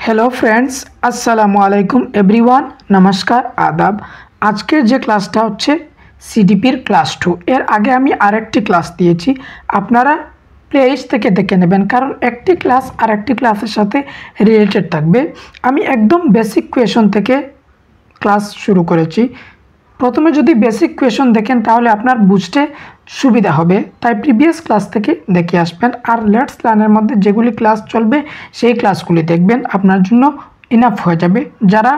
Hello friends अस्सलामु आलैकुम everyone नमस्कार आदाब। आजकेर जे क्लासटा होच्छे सीडीपीर क्लास 2 एर आगे आमी आरेकटी क्लास दिएछि आपनारा प्लेलिस्ट थेके देखे नेबेन कारण एकटी क्लास आरेकटी क्लासेर साथे रिलेटेड थाकबे। आमी एकदम बेसिक क्वेश्चन थेके क्लास शुरू करेछि। प्रथमे यदि बेसिक क्वेश्चन देखें ताहले आपनार बुझते सुविधा होबे, ताई प्रिभियास क्लास थेके देखे आसबेन और लेट्स लार्नेर मध्य जेगुली क्लास चलबे सेई क्लासगुली देखबेन आपनार जोन्नो इनाफ हो जाबे। जारा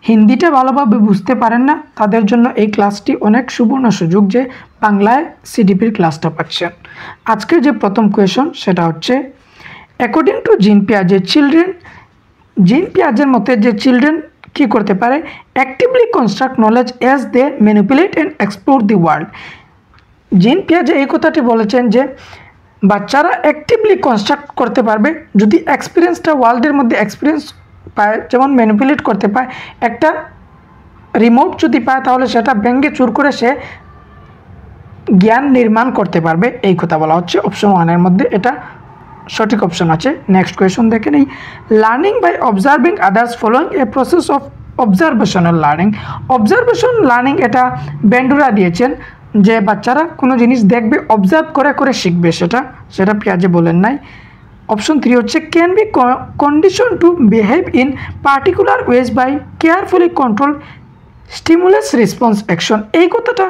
हिंदीटा भालोभाबे बुझते पारेन ना तादेर जोन्नो एई क्लासटी अनेक सुवर्ण सुयोग जे बांगलाय सीडीपीर क्लासटा पाচ্ছেন। आजकेर जे प्रथम क्वेश्चन सेटा होच्छे अकॉर्डिंग टू जीन पियाजे जीन पियाजेर मते जे चिल्ड्रेन কি করতে পারে actively construct knowledge as they manipulate and explore the world. Jean পিয়াজে এই কথাটি বলেছেন যে বাচ্চারা অ্যাক্টিভলি কনস্ট্রাক্ট করতে পারবে যদি এক্সপিরিয়েন্সটা ওয়ার্ল্ডের মধ্যে এক্সপিরিয়েন্স পায়, যেমন ম্যানিপুলেট করতে পায় একটা রিমোট যদি পায় তাহলে সেটা ভেঙে চুর করে সে জ্ঞান নির্মাণ করতে পারবে, এই কথা বলা হচ্ছে অপশন 1 এর মধ্যে। এটা সঠিক অপশন আছে। নেক্সট কোয়েশ্চন দেখে নেই learning by observing others following a process of observational learning. Observation learning এটা বেন্ডুরা দিয়েছেন যে বাচ্চারা কোনো জিনিস দেখবে অবজার্ভ করে করে শিখবে, সেটা পিয়াজে বলেন নাই। অপশন 3 হচ্ছে can be condition to behave in particular ways by carefully control stimulus response action. এই কথাটা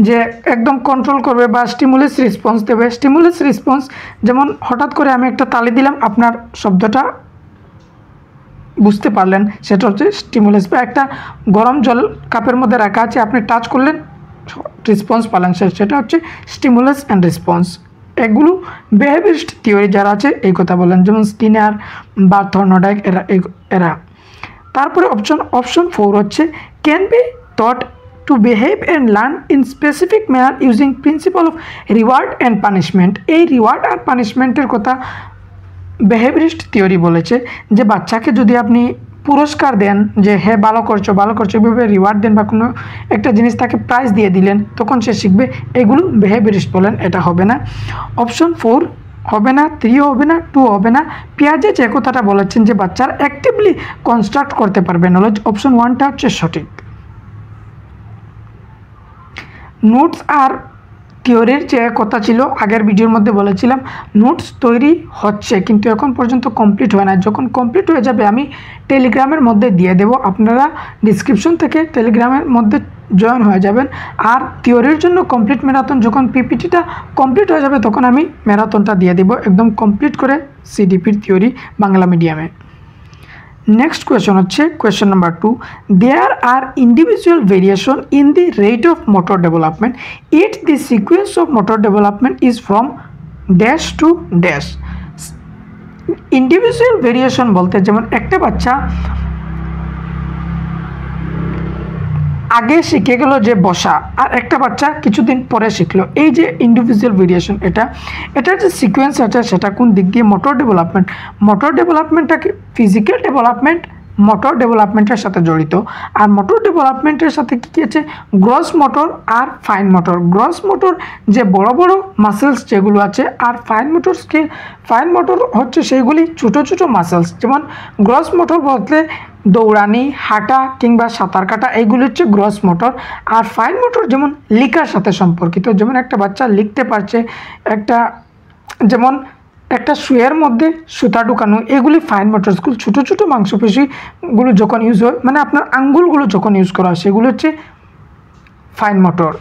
যে একদম কন্ট্রোল করবে বা স্টিমুলাস রেসপন্স দেবে। স্টিমুলাস রেসপন্স যেমন হঠাৎ করে আমি একটা তালি দিলাম, আপনার শব্দটা বুঝতে পারলেন, সেটা হচ্ছে স্টিমুলাস। বা একটা গরম জল কাপের মধ্যে রাখা আছে, আপনি টাচ করলেন রেসপন্স পালেন, সেটা হচ্ছে স্টিমুলাস অ্যান্ড রেসপন্স। এগুলো বিহেভিয়ারিস্ট থিওরি যারা আছে এই কথা বলেন, যেমন স্কিনার বা থর্নডাইক এরা। তারপরে অপশন 4 হচ্ছে can B thought to behave and learn in specific manner using principle of reward and punishment। এই রিওয়ার্ড আর পানিশমেন্টের কথা বিহেভিয়ারিস্ট থিওরি বলেছে যে বাচ্চাকে যদি আপনি পুরস্কার দেন যে হ্যাঁ ভালো করছো এভাবে রিওয়ার্ড দেন বা কোনো একটা জিনিস তাকে প্রাইজ দিয়ে দিলেন তখন সে শিখবে, এগুলো বিহেভিয়ারিস্ট বলেন। এটা হবে না, অপশন 4 হবে না, 3 হবে না, 2 হবে না। পিয়াজে যে কথাটা বলেছেন যে বাচ্চারা অ্যাক্টিভলি কনস্ট্রাক্ট করতে পারবে নলেজ, অপশন 1টা হচ্ছে সঠিক। নোটস আর থিওরির যে কথা ছিল আগের ভিডিওর মধ্যে বলেছিলাম নোটস তৈরি হচ্ছে কিন্তু এখন পর্যন্ত কমপ্লিট হয় না। যখন কমপ্লিট হয়ে যাবে আমি টেলিগ্রামের মধ্যে দিয়ে দেব, আপনারা ডিসক্রিপশন থেকে টেলিগ্রামের মধ্যে জয়েন হয়ে যাবেন। আর থিওরির জন্য কমপ্লিট ম্যারাথন যখন পিপিটিটা কমপ্লিট হয়ে যাবে তখন আমি ম্যারাথনটা দিয়ে দেব একদম কমপ্লিট করে সিডিপির থিওরি বাংলা মিডিয়ামে। নেক্সট কোয়েশ্চন হচ্ছে question number 2 there are individual variation in the rate of motor development it the sequence of motor development is from dash to dash. Individual variation বলতে যেমন একটা বাচ্চা আগে শিখে গেল যে বসা আর একটা বাচ্চা কিছুদিন পরে শিখলো, এই যে ইন্ডিভিজুয়াল ভেরিয়েশন এটার যে সিকোয়েন্স আছে সেটা কোন দিক দিয়ে মোটর ডেভেলপমেন্টটাকে ফিজিক্যাল ডেভেলপমেন্ট মোটর ডেভেলপমেন্টের সাথে জড়িত। আর মোটর ডেভেলপমেন্টের সাথে কী আছে গ্রস মোটর আর ফাইন মোটর। গ্রস মোটর যে বড় বড় মাসেলস যেগুলো আছে আর ফাইন মোটর হচ্ছে সেইগুলি ছোটো ছোটো মাসেলস। যেমন গ্রস মোটর বলতে দৌড়ানি, হাঁটা কিংবা সাঁতার কাটা এইগুলি হচ্ছে গ্রস মোটর। আর ফাইন মোটর যেমন লেখার সাথে সম্পর্কিত, যেমন একটা বাচ্চা লিখতে পারছে, যেমন একটা সুয়ের মধ্যে সুতা ঢুকানো, এগুলি ফাইন মোটরসগুলো। ছোটো ছোটো মাংসপেশিগুলো যখন ইউজ হয় মানে আপনার আঙ্গুলগুলো যখন ইউজ করা হয় সেগুলো হচ্ছে ফাইন মোটর।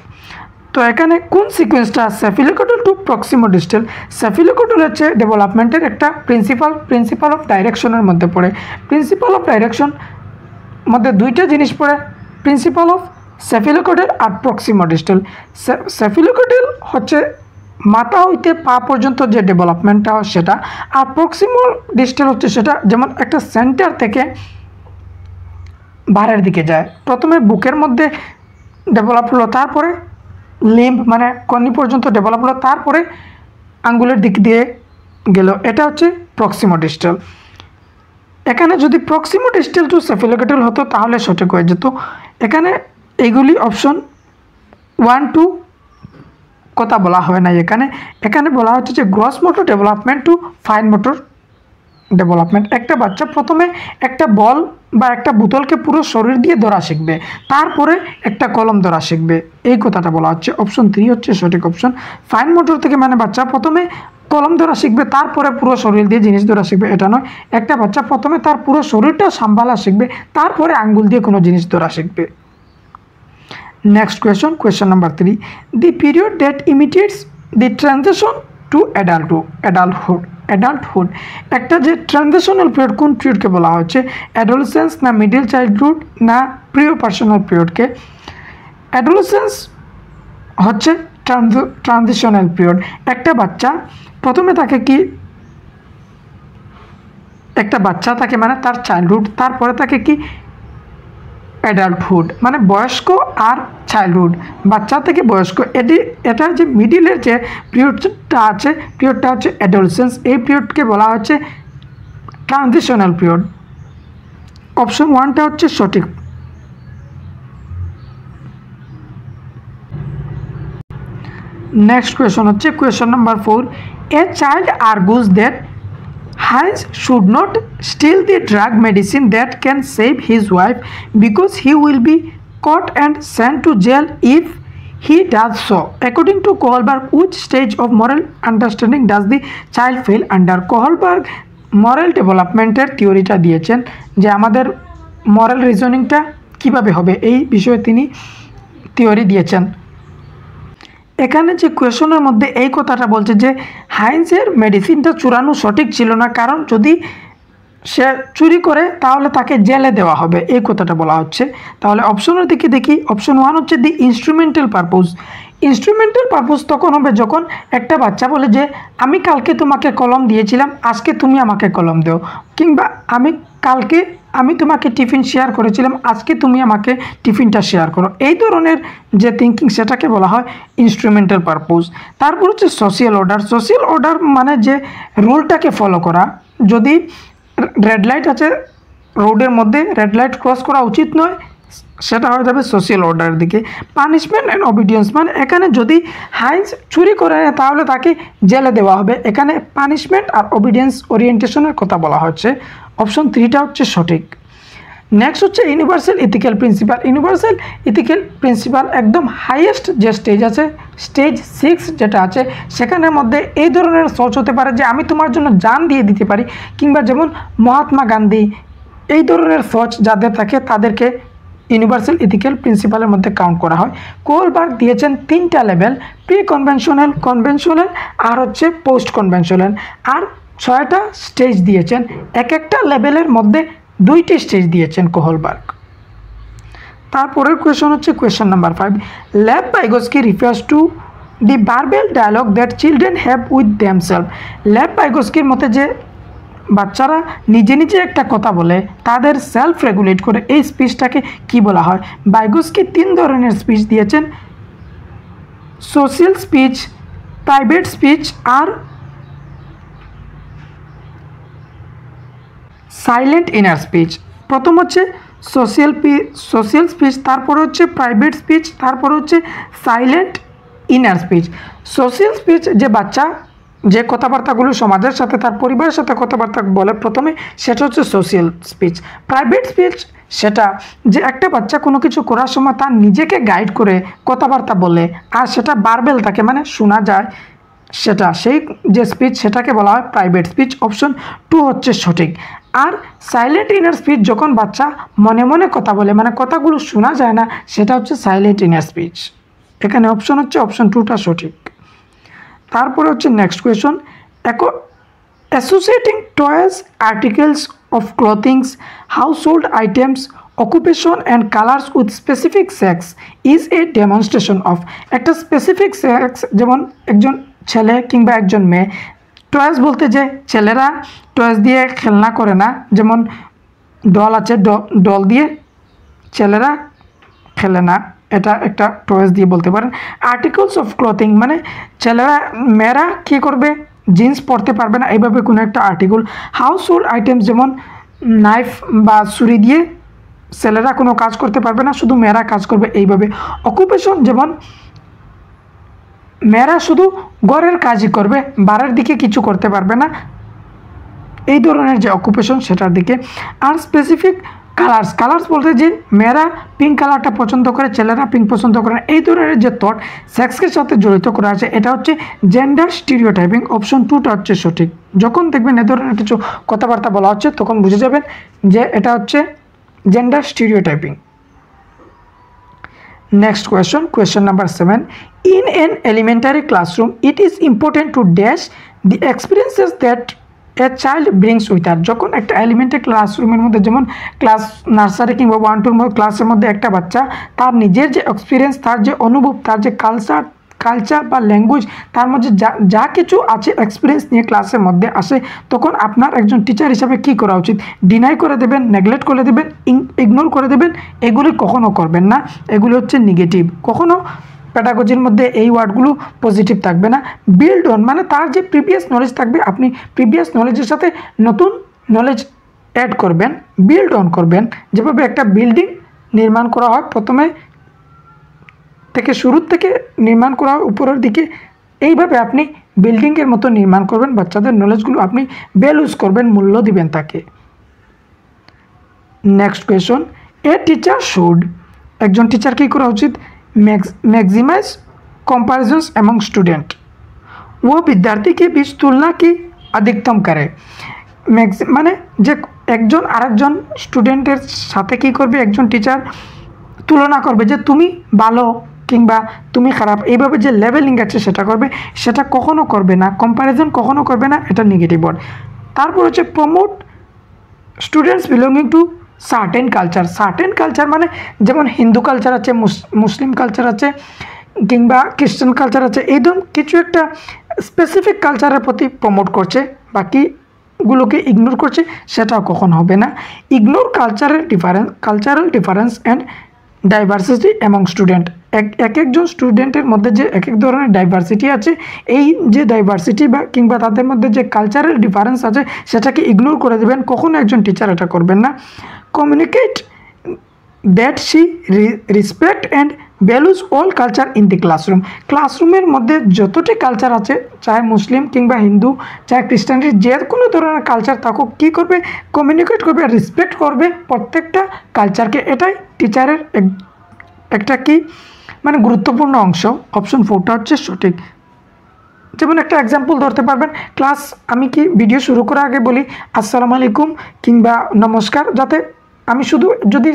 তো এখানে কোন সিকোয়েন্সটা স্যাফিলোকোটাল টু প্রক্সিমোডিস্টাল। স্যাফিলোকোটাল হচ্ছে ডেভেলপমেন্টের একটা প্রিন্সিপাল অফ ডাইরেকশনের মধ্যে পড়ে। প্রিন্সিপাল অফ ডাইরেকশন মধ্যে দুইটা জিনিস পড়ে, প্রিন্সিপাল অফ স্যাফিলোকোটাল আর প্রক্সিমোডিস্টাল। স্যাফিলোকোটাল হচ্ছে মাথা হইতে পা পর্যন্ত যে ডেভেলপমেন্টটা হয় সেটা, আর প্রক্সিমোডিস্টাল হচ্ছে সেটা যেমন একটা সেন্টার থেকে বাইরের দিকে যায়। প্রথমে বুকের মধ্যে ডেভেলপ হলো, তারপরে লিম্ব মানে কর্নি পর্যন্ত ডেভেলপ হলো, তারপরে আঙ্গুলের দিক দিয়ে গেল, এটা হচ্ছে প্রক্সিমোডিস্টাল। এখানে যদি প্রক্সিমোডিস্টাল টু স্যাফিলোকোটাল হতো তাহলে সঠিক হয়ে যেত। এখানে এইগুলি অপশন 1 2 কথা বলা হবে না। এখানে বলা হচ্ছে যে gross motor development to fine motor development. একটা বাচ্চা প্রথমে একটা বল বা একটা বোতলকে পুরো শরীর দিয়ে ধরা শিখবে, তারপরে একটা কলম ধরা শিখবে, এই কথাটা বলা হচ্ছে। অপশন 3 হচ্ছে সঠিক অপশন। ফাইন মোটর থেকে মানে বাচ্চা প্রথমে কলম ধরা শিখবে তারপরে পুরো শরীর দিয়ে জিনিস ধরা শিখবে, এটা নয়। একটা বাচ্চা প্রথমে তার পুরো শরীরটা সামলানো শিখবে, তারপরে আঙ্গুল দিয়ে কোনো জিনিস ধরা শিখবে। Next question number 3, the period that imitates the transition to adulthood, একটা যে ট্রানজিশনাল পিরিয়ড, কোন পিরিয়ডকে বলা হচ্ছে? অ্যাডোলেসেন্স না মিডল চাইল্ডহুড না প্রিপারেশনাল পিরিয়ডকে? অ্যাডোলেসেন্স হচ্ছে ট্রানজিশনাল পিরিয়ড। একটা বাচ্চা প্রথমে তাকে কি, একটা বাচ্চা থাকে মানে তার চাইল্ডহুড, তারপরে তাকে কি অ্যাডাল্টহুড, মানে বয়স্ক আর চাইল্ডহুড, বাচ্চা থেকে বয়স্ক। এটার যে মিডিলের যে পিরিয়ডটা হচ্ছে অ্যাডোলেসেন্স, এই পিরিয়ডকে বলা হচ্ছে ট্রানজিশনাল পিরিয়ড। অপশন 1টা হচ্ছে সঠিক। নেক্সট কোয়েশন হচ্ছে question number 4, a child argues that Heinz should not steal the drug medicine that can save his wife because he will be caught and sent to jail if he does so. According to Kohlberg, which stage of moral understanding does the child fail under? Kohlberg moral ডেভেলপমেন্টের থিওরিটা দিয়েছেন যে আমাদের মরাল রিজনিংটা কিভাবে হবে, এই বিষয়ে তিনি থিওরি দিয়েছেন। এখানে যে কোয়েশনের মধ্যে এই কথাটা বলছে যে হাইন্সের মেডিসিনটা চুরানো সঠিক ছিল না, কারণ যদি সে চুরি করে তাহলে তাকে জেলে দেওয়া হবে, এই কথাটা বলা হচ্ছে। তাহলে অপশনের দিকে দেখি। অপশন 1 হচ্ছে দি ইনস্ট্রুমেন্টাল পারপোজ। ইনস্ট্রুমেন্টাল পারপোজ তখন হবে যখন একটা বাচ্চা বলে যে আমি কালকে তোমাকে কলম দিয়েছিলাম, আজকে তুমি আমাকে কলম দাও, কিংবা কালকে আমি তোমাকে টিফিন শেয়ার করেছিলাম, আজকে তুমি আমাকে টিফিনটা শেয়ার করো। এই ধরনের যে থিঙ্কিং সেটাকে বলা হয় ইনস্ট্রুমেন্টাল পারপোজ। তারপর হচ্ছে সোশিয়াল অর্ডার। সোশিয়াল অর্ডার মানে যে রুলটাকে ফলো করা। যদি রেড লাইট আছে রোডের মধ্যে, রেড লাইট ক্রস করা উচিত নয়, সেটা হয়ে যাবে সোশিয়াল অর্ডারের দিকে। পানিশমেন্ট অ্যান্ড অবিডিয়েন্স মানে এখানে যদি হাইন্স চুরি করে তাহলে তাকে জেলে দেওয়া হবে, এখানে পানিশমেন্ট আর অবিডিয়েন্স ওরিয়েন্টেশনের কথা বলা হচ্ছে। অপশন 3টা হচ্ছে সঠিক। নেক্সট হচ্ছে universal ethical principal. Universal ethical principal একদম হাইয়েস্ট যে স্টেজ আছে, স্টেজ 6 যেটা আছে, সেখানের মধ্যে এই ধরনের সোচ হতে পারে যে আমি তোমার জন্য জান দিয়ে দিতে পারি, কিংবা যেমন মহাত্মা গান্ধী, এই ধরনের সোচ যাদের থাকে তাদেরকে ইউনিভার্সাল ইথিক্যাল প্রিন্সিপালের মধ্যে কাউন্ট করা হয়। কোলবার্গ দিয়েছেন 3টা লেভেল, প্রি কনভেনশনাল, কনভেনশনাল আর হচ্ছে পোস্ট কনভেনশনাল, আর 6টা স্টেজ দিয়েছেন। এক একটা লেভেলের মধ্যে 2টি স্টেজ দিয়েছেন কোহলবার্গ। তারপরের কোয়েশন হচ্ছে question number 5, Lev Vygotsky refers to the verbal dialogue that children have with themselves. Lev ভাইগোস্কির মতে যে বাচ্চারা নিজে নিজে একটা কথা বলে, তাদের সেলফ রেগুলেট করে, এই স্পিচটাকে কি বলা হয়? ভাইগোস্কি 3 ধরনের স্পিচ দিয়েছেন, সোশ্যাল স্পিচ, প্রাইভেট স্পিচ আর সাইলেন্ট ইনার স্পিচ। প্রথম হচ্ছে সোশ্যাল স্পিচ, তারপরে হচ্ছে প্রাইভেট স্পিচ, তারপরে হচ্ছে silent inner speech. Social speech যে বাচ্চা যে কথাবার্তাগুলো সমাজের সাথে তার পরিবারের সাথে কথাবার্তা বলে প্রথমে, সেটা হচ্ছে সোশ্যাল স্পিচ। প্রাইভেট স্পিচ সেটা যে একটা বাচ্চা কোনো কিছু করার সময় তার নিজেকে গাইড করে কথাবার্তা বলে, আর সেটা বারবেল থাকে মানে শোনা যায়, সেটা সেই যে স্পিচ সেটাকে বলা হয় প্রাইভেট স্পিচ। অপশন 2 হচ্ছে সঠিক। আর সাইলেন্ট ইনার স্পিচ যখন বাচ্চা মনে মনে কথা বলে, মানে কথাগুলো শোনা যায় না, সেটা হচ্ছে সাইলেন্ট ইনার স্পিচ। এখানে অপশন হচ্ছে অপশন 2টা সঠিক। তারপরে হচ্ছে next question, associating toys, articles of clothings, household items, occupation and colours with specific sex is a demonstration of. একটা স্পেসিফিক সেক্স যেমন একজন ছেলে কিংবা একজন মেয়ে। টয়েস বলতে যে ছেলেরা টয়েস দিয়ে খেলনা করে না, যেমন ডল আছে, ডল দিয়ে ছেলেরা খেলে না, এটা একটা টয়েস দিয়ে বলতে পারেন। আর্টিকেলস অফ ক্লথিং মানে মেয়েরা কী করবে, জিন্স পরতে পারবে না, এইভাবে কোনো একটা আর্টিকেল। হাউস হোল্ড আইটেমস যেমন নাইফ বা ছুরি দিয়ে ছেলেরা কোনো কাজ করতে পারবে না, শুধু মেয়েরা কাজ করবে, এইভাবে। অকুপেশন যেমন মেয়েরা শুধু ঘরের কাজই করবে, বাড়ির দিকে কিছু করতে পারবে না, এই ধরনের যে অকুপেশন সেটার দিকে। আর স্পেসিফিক কালার্স বলতে যে মেয়েরা পিঙ্ক কালারটা পছন্দ করে, ছেলেরা পিঙ্ক পছন্দ করে না, এই ধরনের যে থট সেক্সের সাথে জড়িত করা আছে, এটা হচ্ছে জেন্ডার স্টিরিওটাইপিং। অপশন 2টা হচ্ছে সঠিক। যখন দেখবেন এ ধরনের কিছু কথাবার্তা বলা হচ্ছে তখন বুঝে যাবেন যে এটা হচ্ছে gender stereotyping. Next question number 7. In an elementary classroom, it is important to dash the experiences that a child brings with her. যখন একটা এলিমেন্টারি ক্লাসরুমের মধ্যে, যেমন ক্লাস নার্সারি কিংবা 1-2 ক্লাসের মধ্যে একটা বাচ্চা তার নিজের যে এক্সপিরিয়েন্স, তার যে অনুভব, তার যে কালচার বা ল্যাঙ্গুয়েজ, তার মধ্যে যা কিছু আছে এক্সপিরিয়েন্স নিয়ে ক্লাসের মধ্যে আসে, তখন আপনার একজন টিচার হিসাবে কি করা উচিত? ডিনাই করে দেবেন, নেগলেক্ট করে দেবেন, ইগনোর করে দেবেন? এগুলি কখনো করবেন না, এগুলি হচ্ছে নেগেটিভ। কখনো প্যাডাগজির মধ্যে এই ওয়ার্ডগুলো পজিটিভ থাকবে না। বিল্ড অন মানে তার যে প্রিভিয়াস নলেজ থাকবে, আপনি প্রিভিয়াস নলেজের সাথে নতুন নলেজ অ্যাড করবেন, বিল্ড অন করবেন। যেভাবে একটা বিল্ডিং নির্মাণ করা হয়, প্রথমে থেকে শুরুর থেকে নির্মাণ করা হয় উপরের দিকে, এইভাবে আপনি বিল্ডিংয়ের মতো নির্মাণ করবেন। বাচ্চাদের নলেজগুলো আপনি ভ্যালুজ করবেন, মূল্য দিবেন তাকে। Next question, a teacher should, একজন টিচার কী করা উচিত? मैक्सिमाइज कंपैरिजन्स एमंग स्टूडेंट, वो विद्यार्थी के बीच तुलना की अधिकतम करे। মানে যে একজন আরেকজন স্টুডেন্টের সাথে কী করবে, একজন টিচার তুলনা করবে যে তুমি ভালো কিংবা তুমি খারাপ, এইভাবে যে লেভেলিং আছে সেটা করবে, সেটা কখনো করবে না। কম্প্যারিজন কখনো করবে না, এটা নেগেটিভ ওয়ার্ড। তারপর হচ্ছে promote students belonging to certain culture মানে যেমন হিন্দু কালচার আছে, মুসলিম কালচার আছে কিংবা খ্রিস্টান কালচার আছে, এইরকম কিছু একটা স্পেসিফিক কালচারের প্রতি প্রমোট করছে, বাকিগুলোকে ইগনোর করছে, সেটাও কখন হবে না। Ignore cultural difference and diversity among student, একজন স্টুডেন্টের মধ্যে যে এক ধরনের ডাইভার্সিটি আছে, এই যে ডাইভার্সিটি বা কিংবা তাদের মধ্যে যে কালচারাল ডিফারেন্স আছে সেটাকে ইগনোর করে দেবেন, কখনো একজন টিচার এটা করবেন না। Communicate that she respect and values all culture in the ক্লাসরুমের মধ্যে যতটি কালচার আছে, চাहे মুসলিম কিংবা হিন্দু, চাहे খ্রিস্টানটি, যে কোনো ধরনের কালচার থাকুক, কী করবে? কমিউনিকেট করবে, রেসপেক্ট করবে প্রত্যেকটা কালচারকে। এটাই টিচারের একটা কি মানে গুরুত্বপূর্ণ অংশ। অপশন 4টা হচ্ছে সঠিক। যেমন একটা এক্সাম্পল ধরতে পারবেন, ক্লাস আমি কি ভিডিও শুরু করার আগে বলি আসসালামু আলাইকুম কিংবা নমস্কার, যাতে আমি শুধু যদি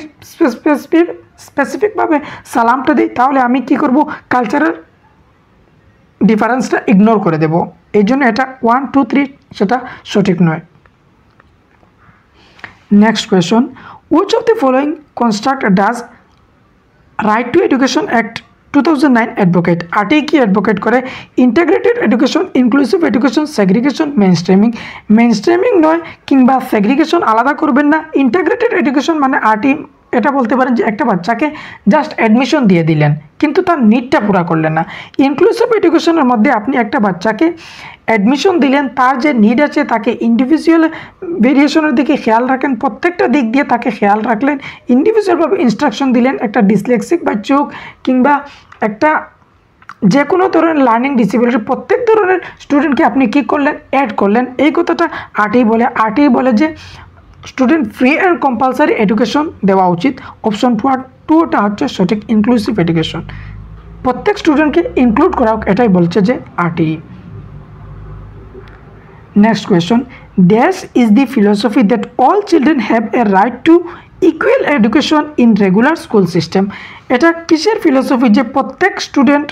স্পেসিফিকভাবে সালামটা দিই, তাহলে আমি কি করব? কালচারাল ডিফারেন্সটা ইগনোর করে দেব। এই জন্য এটা 1, 2, 3 সেটা সঠিক নয়। Next question, which of the following construct does right to education act 2009 advocate? RTI কি অ্যাডভোকেট করে? Integrated education, inclusive education, segregation, mainstreaming নয় কিংবা সেগ্রিগেশন আলাদা করবেন না। ইন্টাগ্রেটেড এডুকেশন মানে আরটিআই এটা বলতে পারেন যে একটা বাচ্চাকে জাস্ট অ্যাডমিশন দিয়ে দিলেন কিন্তু তার নিডটা পুরা করলেন না। ইনক্লুসিভ এডুকেশনের মধ্যে আপনি একটা বাচ্চাকে অ্যাডমিশন দিলেন, তার যে নিড আছে তাকে ইন্ডিভিজুয়াল ভেরিয়েশনের দিকে খেয়াল রাখেন, প্রত্যেকটা দিক দিয়ে তাকে খেয়াল রাখলেন, ইন্ডিভিজুয়ালভাবে ইনস্ট্রাকশন দিলেন। একটা ডিসলেক্সিক বাচ্চা হোক কিংবা একটা যে কোনো ধরনের লার্নিং ডিসেবিলিটি, প্রত্যেক ধরনের স্টুডেন্টকে আপনি কী করলেন? অ্যাড করলেন। এই কথাটা আরটিআই বলে যে student free and compulsory education দেওয়া উচিত। অপশন 2টা হচ্ছে সঠিক, ইনক্লুসিভ এডুকেশন, প্রত্যেক স্টুডেন্টকে ইনক্লুড করা হোক, এটাই বলছে যে RTI. Next question, dash is the philosophy that all children have a right two equal education in regular school system? এটা কিসের ফিলোসফি যে প্রত্যেক স্টুডেন্ট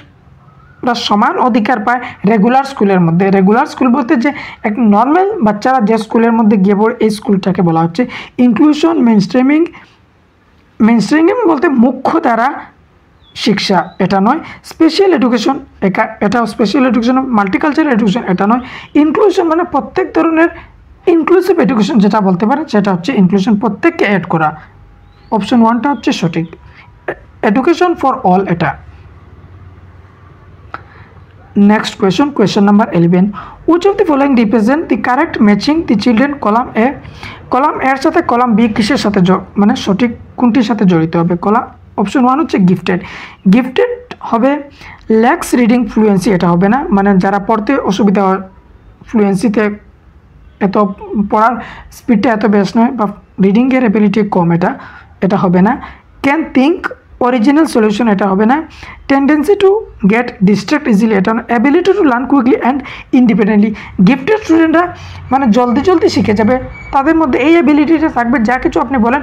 সমান অধিকার পায় রেগুলার স্কুলের মধ্যে? রেগুলার স্কুল বলতে যে এক নর্মাল বাচ্চারা যে স্কুলের মধ্যে গিয়ে পড়ে, এই স্কুলটাকে বলা হচ্ছে ইনক্লুশন। মেইনস্ট্রিমিং বলতে মুখ্য দ্বারা শিক্ষা, এটা নয়। স্পেশাল এডুকেশন, এটাও স্পেশাল এডুকেশন। মাল্টিকালচারাল এডুকেশন, এটা নয়। ইনক্লুশন মানে প্রত্যেক ধরনের, ইনক্লুসিভ এডুকেশন যেটা বলতে পারে সেটা হচ্ছে ইনক্লুশন, প্রত্যেককে অ্যাড করা। অপশন 1টা হচ্ছে সঠিক, এডুকেশন ফর অল এটা। Next question number 11. Which of the following represent the correct matching the children? Column A, column এর সাথে কলাম বি কিসের সাথে মানে সঠিক কোনটির সাথে জড়িত হবে? অপশন 1 হচ্ছে গিফটেড হবে। ল্যাক্স রিডিং ফ্লুয়েন্সি, এটা হবে না, মানে যারা পড়তে অসুবিধা হয়, ফ্লুয়েন্সিতে এত পড়ার স্পিডটা এত বেশ নয় বা রিডিংয়ের এবিলিটি কম, এটা হবে না। ক্যান থিঙ্ক অরিজিনাল সলিউশন, এটা হবে না। Tendency to get distract easily, এটা ability to learn quickly and independently. Gifted স্টুডেন্টরা মানে জলদি জলদি শিখে যাবে, তাদের মধ্যে এই অ্যাবিলিটিটা থাকবে, যা কিছু আপনি বলেন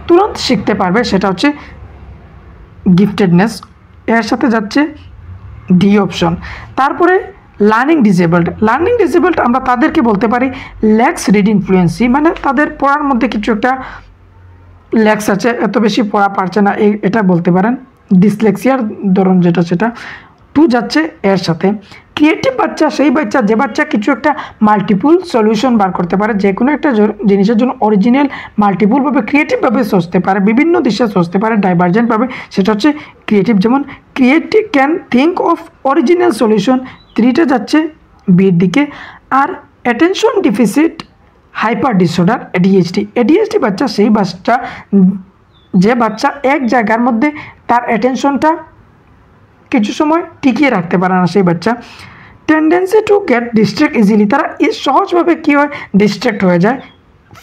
তুরন্ত শিখতে পারবে, সেটা হচ্ছে গিফটেডনেস। এর সাথে যাচ্ছে ডি অপশন। তারপরে লার্নিং ডিসেবলড আমরা তাদেরকে বলতে পারি ল্যাক্স রিডিং ফ্লুয়েন্সি, মানে তাদের পড়ার মধ্যে কিছু একটা ল্যাক্স আছে, এত বেশি পড়া পারছে না, এটা বলতে পারেন ডিসলেক্সিয়ার ধরন যেটা, সেটা টু যাচ্ছে এর সাথে। ক্রিয়েটিভ বাচ্চা সেই বাচ্চা যে বাচ্চা কিছু একটা মাল্টিপুল সলিউশন বার করতে পারে, যে কোনো একটা জিনিসের জন্য অরিজিনাল মাল্টিপুলভাবে ক্রিয়েটিভভাবে সোচতে পারে, বিভিন্ন দিশে সোচতে পারে ডাইভার্জেন্টভাবে, সেটা হচ্ছে ক্রিয়েটিভ। যেমন creative can think of original solution, থ্রিটা যাচ্ছে বির দিকে। আর attention deficit hyper disorder ADHD বাচ্চা সেই বাচ্চা যে বাচ্চা এক জায়গার মধ্যে তার অ্যাটেনশনটা কিছু সময় টিকিয়ে রাখতে পারে না সেই বাচ্চা। Tendency to get distract easily, তারা সহজভাবে কী হয় ডিস্ট্র্যাক্ট হয়ে যায়।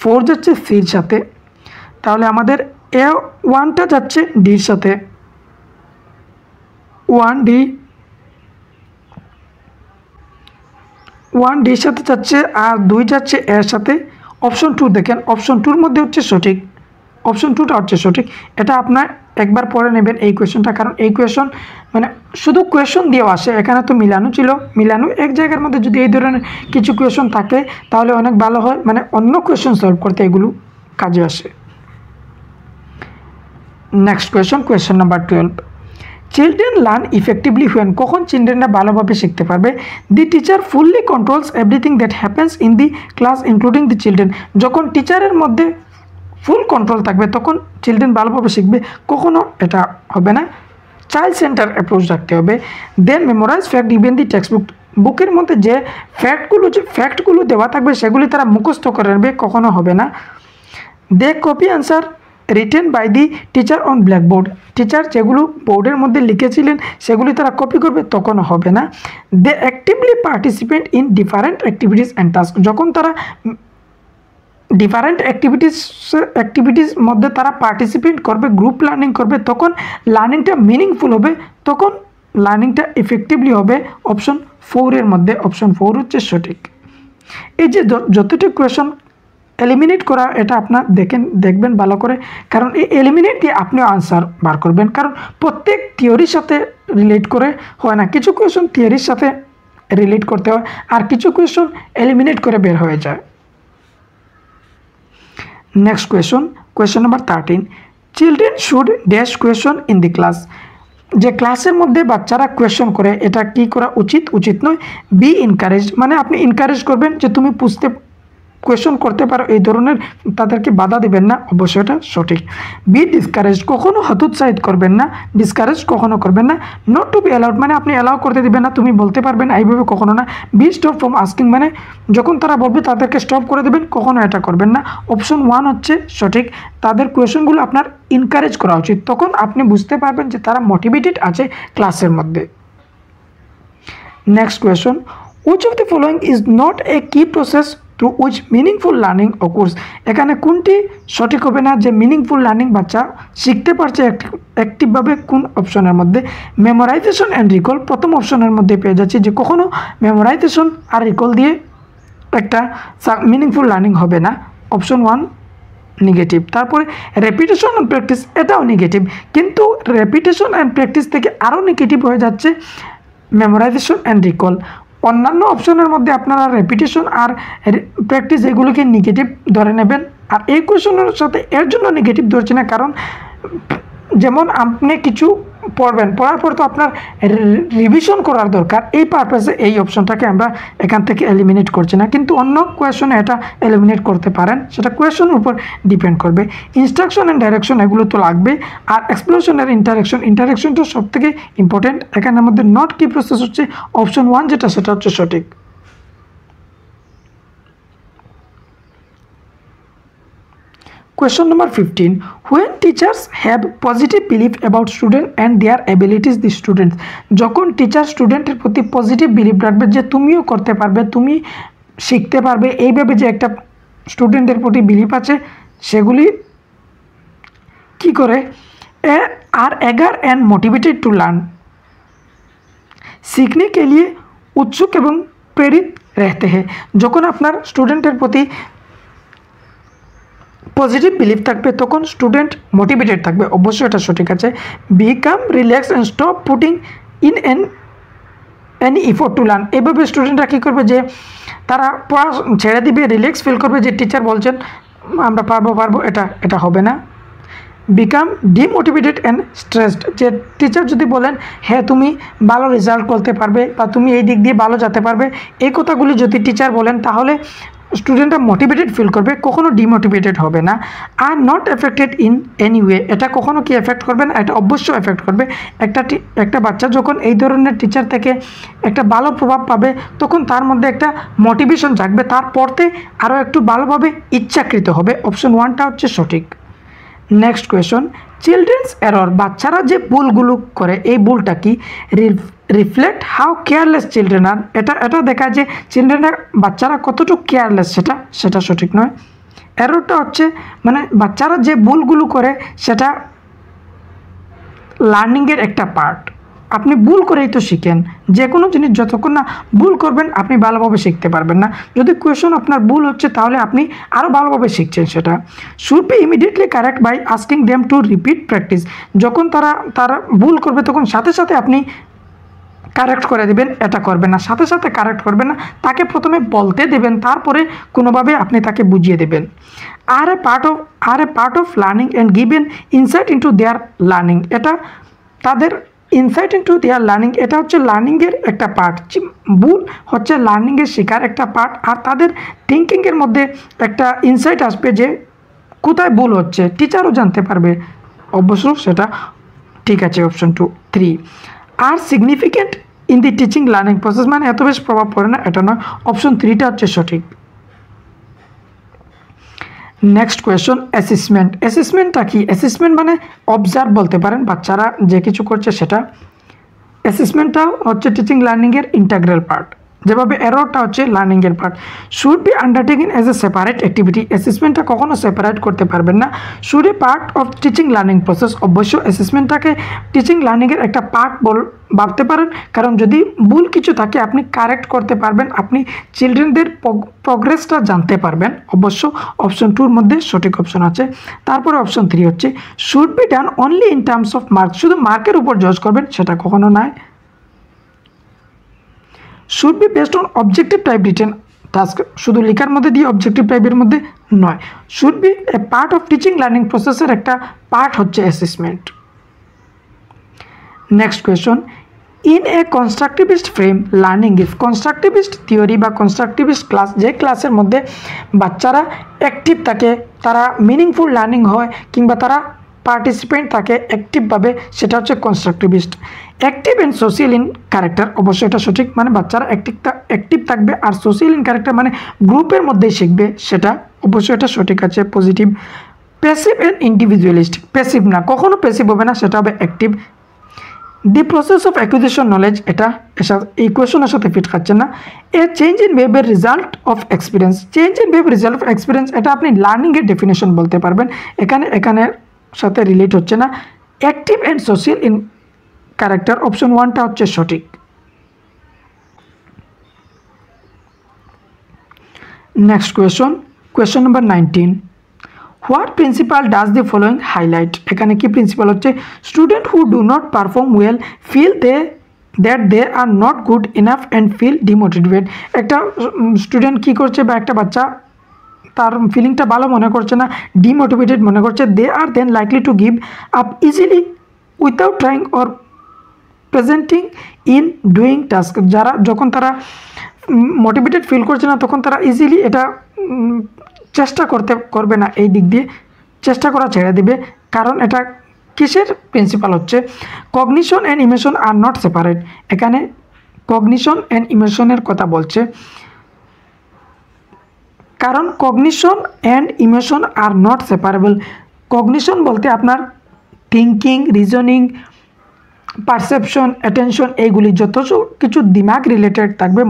ফোর যাচ্ছে সির সাথে, তাহলে আমাদের এ ওয়ানটা যাচ্ছে ডির সাথে, 1D ডির সাথে যাচ্ছে, আর 2 যাচ্ছে এর সাথে। অপশন 2 দেখেন, অপশন 2-র মধ্যে হচ্ছে সঠিক, অপশন 2টা হচ্ছে সঠিক। এটা আপনার একবার পড়ে নেবেন এই কোয়েশনটা, কারণ এই কোয়েশন মানে শুধু কোয়েশন দিয়েও আসে, এখানে তো মিলানো ছিল, মিলানো এক জায়গার মধ্যে যদি এই ধরনের কিছু কোয়েশন থাকে তাহলে অনেক ভালো হয়, মানে অন্য কোয়েশন সলভ করতে এগুলো কাজে আসে। Next question number 12। Children learn effectively when, কখন চিলড্রেনরা ভালোভাবে শিখতে পারবে? The teacher fully controls everything that happens in the class including the children, যখন টিচারের মধ্যে ফুল কন্ট্রোল থাকবে তখন চিলড্রেন ভালোভাবে শিখবে, কখনো এটা হবে না। চাইল্ড সেন্টার অ্যাপ্রোচ রাখতে হবে। Then memorise fact even the text বুকের মধ্যে যে ফ্যাক্টগুলো দেওয়া থাকবে সেগুলি তারা মুখস্থ করে নেবে, কখনো হবে না। They copy answer written by the teacher on blackboard, teacher যেগুলো বোর্ডের মধ্যে লিখেছিলেন সেগুলি তারা কপি করবে, তখনও হবে না। They actively participate in different activities and task, যখন তারা ডিফারেন্ট অ্যাক্টিভিটিস মধ্যে তারা পার্টিসিপেট করবে, গ্রুপ লার্নিং করবে, তখন লার্নিংটা মিনিংফুল হবে, তখন লার্নিংটা এফেক্টিভলি হবে। অপশন 4-এর মধ্যে অপশন 4 হচ্ছে সঠিক। এই যে যতটুকু কোয়েশন এলিমিনেট করা, এটা আপনার দেখবেন ভালো করে, কারণ এই এলিমিনেট দিয়ে আপনিও আনসার বার করবেন, কারণ প্রত্যেক থিওরির সাথে রিলেট করে হয় না, কিছু কোয়েশন থিওরির সাথে রিলেট করতে হয়, আর কিছু কোয়েশন এলিমিনেট করে বের হয়ে যায়। Next question number 13। Children should dash question in the class, যে ক্লাসের মধ্যে বাচ্চারা কোয়েশন করে এটা কি করা উচিত নয়। বি ইনকারেজড, মানে আপনি ইনকারেজ করবেন যে তুমি কোয়েশন করতে পারো, এই ধরনের তাদেরকে বাধা দিবেন না, অবশ্যই এটা সঠিক। বি ডিসকারেজ, কখনো হতোৎসাহিত করবেন না, ডিসকারেজ কখনো করবেন না। নট টু বি অ্যালাউড, মানে আপনি অ্যালাউ করতে দিবেন না, তুমি বলতে পারবে না, এইভাবে কখনো না। বি স্টপ ফ্রম আস্কিং, মানে যখন তারা বলবে তাদেরকে স্টপ করে দেবেন, কখনো এটা করবেন না। অপশন 1 হচ্ছে সঠিক, তাদের কোয়েশনগুলো আপনার ইনকারেজ করা উচিত, তখন আপনি বুঝতে পারবেন যে তারা মোটিভেটেড আছে ক্লাসের মধ্যে। Next question, which of the following is not a key process through which meaningful learning occurs, এখানে কোনটি সঠিক হবে না যে মিনিংফুল লার্নিং বাচ্চা শিখতে পারছে অ্যাক্টিভভাবে, কোন অপশনের মধ্যে? মেমোরাইজেশন অ্যান্ড রিকল, প্রথম অপশনের মধ্যে পেয়ে যাচ্ছি যে কখনো মেমোরাইজেশন আর রিকল দিয়ে একটা মিনিংফুল লার্নিং হবে না, অপশন 1 নেগেটিভ। তারপরে রেপিটেশন অ্যান্ড প্র্যাকটিস, এটাও নেগেটিভ, কিন্তু রেপিটেশন অ্যান্ড প্র্যাকটিস থেকে আরও নেগেটিভ হয়ে যাচ্ছে মেমোরাইজেশন অ্যান্ড রিকল। অন্যান্য অপশনের মধ্যে আপনারা রেপিটেশন আর প্র্যাকটিস এগুলোকে নেগেটিভ ধরে নেবেন, আর এই কোয়েশনের সাথে এর জন্য নেগেটিভ ধরছি না, কারণ যেমন আপনি কিছু পড়ার পর তো আপনার রিভিশন করার দরকার, এই পারপাসে এই অপশনটাকে আমরা এখান থেকে এলিমিনেট করছি না, কিন্তু অন্য কোয়েশনে এটা এলিমিনেট করতে পারেন, সেটা কোয়েশনের উপর ডিপেন্ড করবে। ইনস্ট্রাকশন অ্যান্ড ডাইরেকশন এগুলো তো লাগবে, আর এক্সপ্লোশন আর ইন্টারেকশনটা সব থেকে ইম্পর্টেন্ট। এখানের মধ্যে নট কি প্রসেস হচ্ছে অপশন 1 যেটা, সেটা হচ্ছে সঠিক। Question number 15. When teachers have positive belief about student and their abilities, the students, যখন টিচার স্টুডেন্টের প্রতি পজিটিভ বিলিভ রাখবে যে তুমিও করতে পারবে, তুমি শিখতে পারবে, এইভাবে যে একটা স্টूडेंटদের প্রতি বিলিভ আছে, সেগুলি কি করে are eager and motivated to learn, सीखने के लिए उत्सुक एवं प्रेरित रहते हैं। যখন আপনার স্টুডেন্টের প্রতি পজিটিভ বিলিভ থাকবে তখন স্টুডেন্ট মোটিভেটেড থাকবে, অবশ্যই এটা সঠিক আছে। Become relax and stop putting in any effort to learn, এভাবে স্টুডেন্টরা কী করবে যে তারা পড়া ছেড়ে দিবে, রিল্যাক্স ফিল করবে যে টিচার বলছেন আমরা পারবো, এটা হবে না। বিকাম ডিমোটিভেটেড অ্যান্ড স্ট্রেসড, যে টিচার যদি বলেন হ্যাঁ তুমি ভালো রেজাল্ট করতে পারবে বা তুমি এই দিক দিয়ে ভালো যেতে পারবে, এই কথাগুলি যদি টিচার বলেন তাহলে স্টুডেন্টরা মোটিভেটেড ফিল করবে, কখনো ডিমোটিভেটেড হবে না। Are not affected in any way, এটা কখনো কি এফেক্ট করবে না, এটা অবশ্যই এফেক্ট করবে। একটা বাচ্চা যখন এই ধরনের টিচার থেকে একটা ভালো প্রভাব পাবে তখন তার মধ্যে একটা মোটিভেশন জাগবে, তার পড়তে আরও একটু ভালোভাবে ইচ্ছাকৃত হবে। অপশন 1টা হচ্ছে সঠিক। নেক্সট কোয়েশন, চিলড্রেন্স এরর, বাচ্চারা যে ভুলগুলো করে এই ভুলটা কি? Reflect how careless children are, এটা দেখা যে চিলড্রেনরা বাচ্চারা কতটুকু কেয়ারলেস, সেটা সঠিক নয়। এররটা হচ্ছে মানে বাচ্চারা যে ভুলগুলো করে সেটা লার্নিংয়ের একটা পার্ট। আপনি ভুল করেই তো শিখেন, যে কোনো জিনিস যতক্ষণ না ভুল করবেন আপনি ভালোভাবে শিখতে পারবেন না। যদি কোয়েশন আপনার ভুল হচ্ছে তাহলে আপনি আরও ভালোভাবে শিখছেন সেটা। Should be immediately correct by asking them to repeat practice, যখন তারা ভুল করবে তখন সাথে সাথে আপনি কারেক্ট করে দেবেন, এটা করবেন না, সাথে সাথে কারেক্ট করবেন না, তাকে প্রথমে বলতে দেবেন, তারপরে কোনোভাবে আপনি তাকে বুঝিয়ে দেবেন। আর a part of learning and given insight into their learning, এটা তাদের ইনসাইট ইন্টু দেয়ার লার্নিং, এটা হচ্ছে লার্নিংয়ের একটা পার্ট। ভুল হচ্ছে লার্নিংয়ের শেখার একটা পার্ট, আর তাদের থিঙ্কিংয়ের মধ্যে একটা ইনসাইট আসবে যে কোথায় ভুল হচ্ছে, টিচারও জানতে পারবে, অবশ্য সেটা ঠিক আছে। অপশন 3 আর significant in the teaching learning process, মানে এত বেশ প্রভাব পড়ে না, এটা নয়। অপশন 3টা হচ্ছে সঠিক। নেক্সট কোয়েশন, অ্যাসেসমেন্টটা কি? অ্যাসেসমেন্ট মানে অবজার্ভ বলতে পারেন, বাচ্চারা যে কিছু করছে সেটা। অ্যাসেসমেন্টটা হচ্ছে টিচিং লার্নিংয়ের ইন্টাগ্রাল পার্ট, যেভাবে এররটা হচ্ছে লার্নিংয়ের part. Should be undertaking as a separate activity, অ্যাসেসমেন্টটা কখনো সেপারেট করতে পারবেন না। Should a part of teaching learning process, অবশ্যই অ্যাসেসমেন্টটাকে টিচিং লার্নিংয়ের একটা পার্ট ভাবতে পারেন, কারণ যদি ভুল কিছু থাকে আপনি কারেক্ট করতে পারবেন, আপনি চিলড্রেনদের প্রগ্রেসটা জানতে পারবেন। অবশ্য অপশন 2-র মধ্যে সঠিক অপশন আছে। তারপরে অপশন 3 হচ্ছে should be done only in terms of mark, শুধু মার্কের উপর জজ করবেন, সেটা কখনো নয়। Should be based on objective type written task, শুধু লেখার মধ্যে দিয়ে অবজেক্টিভ টাইপের মধ্যে নয়। Should B A part of teaching learning প্রসেসের একটা পার্ট হচ্ছে assessment. Next question, in a constructivist frame learning is, constructivist theory বা কনস্ট্রাকটিভিস্ট ক্লাস, যে ক্লাসের মধ্যে বাচ্চারা অ্যাক্টিভ থাকে, তারা মিনিংফুল লার্নিং হয় কিংবা তারা পার্টিসিপেন্ট থাকে অ্যাক্টিভভাবে, সেটা হচ্ছে constructivist. Active and social in character, অবশ্যই এটা সঠিক, মানে বাচ্চারা অ্যাক্টিভ থাকবে আর সোশিয়াল ইন ক্যারেক্টার মানে গ্রুপের মধ্যেই শিখবে, সেটা অবশ্যই এটা সঠিক আছে, positive. Passive and individualistic, passive না, কখনো প্যাসিভ হবে না, সেটা হবে active. The process of acquisition knowledge, এটা এই কোয়েশনের সাথে ফিট খাচ্ছে না। এ change in behaviour result of experience, change in behaviour result of experience, এটা আপনি লার্নিংয়ের ডেফিনেশন বলতে পারবেন, এখানে সাথে রিলেট হচ্ছে না। Active and social in character, option 1টা হচ্ছে সঠিক। Next question number 19, what principle does the following highlight, এখানে কি প্রিন্সিপাল হচ্ছে? Student who do not perform well feel that they are not good enough and feel demotivated, একটা student কী করছে বা একটা বাচ্চা তার ফিলিংটা ভালো মনে করছে না, ডিমোটিভেটেড মনে করছে, they are then likely to give up easily without trying or presenting in doing task, যখন তারা মোটিভেটেড ফিল করছে না তখন তারা ইজিলি এটা চেষ্টা করবে না, এই দিক দিয়ে চেষ্টা করা ছেড়ে দেবে, কারণ এটা কিসের প্রিন্সিপাল হচ্ছে? Cognition and emotion are not separate, এখানে কগনিশন অ্যান্ড ইমোশনের কথা বলছে, কারণ cognition and emotion are not separable. Cognition বলতে আপনার থিঙ্কিং, রিজনিং, পারসেপশন, অ্যাটেনশন, এইগুলি যত কিছু দিমাগ রিলেটেড থাকবে,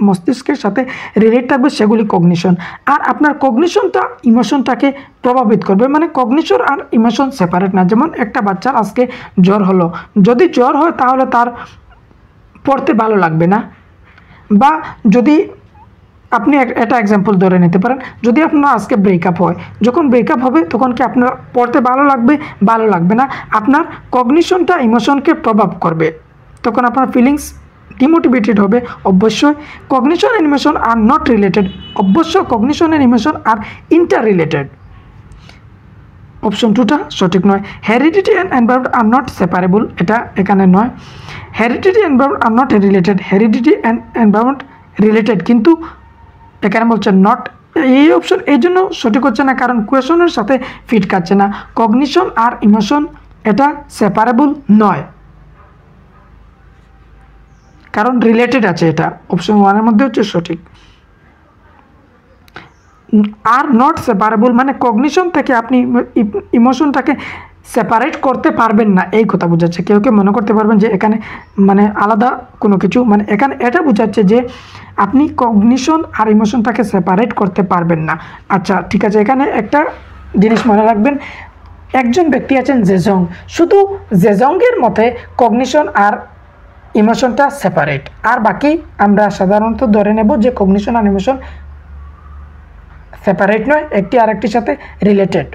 মস্তিষ্কের সাথে রিলেট থাকবে, সেগুলি কগনিশন। আর আপনার কগনিশনটা ইমোশনটাকে প্রভাবিত করবে, মানে কগনিশন আর ইমোশন সেপারেট না। যেমন একটা বাচ্চার আজকে জ্বর হলো, যদি জ্বর হয় তাহলে তার পড়তে ভালো লাগবে না। বা যদি আপনি একটা এক্সাম্পল ধরে নিতে পারেন, যদি আপনার আজকে ব্রেকআপ হয়, যখন ব্রেকআপ হবে তখন কি আপনার পড়তে ভালো লাগবে না। আপনার কগনিশনটা ইমোশনকে প্রভাব করবে, তখন আপনার ফিলিংস ডিমোটিভেটেড হবে। অবশ্যই cognition and emotion are not related, অবশ্যই cognition and emotion are inter related. Option 2টা সঠিক নয়। Heredity and environment are not separable, এটা এখানে নয়। Heredity environment are not related, heredity and environment related, কিন্তু এখানে বলছে নট। এই অপশন এই জন্য সঠিক হচ্ছে না, কারণ কোয়েশনের সাথে ফিট খাচ্ছে না। কগনিশন আর ইমোশন এটা সেপারেবল নয়, কারণ রিলেটেড আছে। এটা অপশন 1-এর মধ্যে হচ্ছে সঠিক। আর নট সেপারেবল মানে কগনিশন থেকে আপনি ইমোশনটাকে সেপারেট করতে পারবেন না, এই কথা বোঝাচ্ছে। কেউ কেউ মনে করতে পারবেন যে এখানে মানে আলাদা কোনো কিছু, মানে এখানে এটা বোঝাচ্ছে যে আপনি কগনিশন আর ইমোশনটাকে সেপারেট করতে পারবেন না। আচ্ছা ঠিক আছে, এখানে একটা জিনিস মনে রাখবেন, একজন ব্যক্তি আছেন জেজং, শুধু জেজংয়ের মতে কগনিশন আর ইমোশনটা সেপারেট, আর বাকি আমরা সাধারণত ধরে নেব যে কগনিশন আর ইমোশন সেপারেট নয়, একটি আরেকটির সাথে related,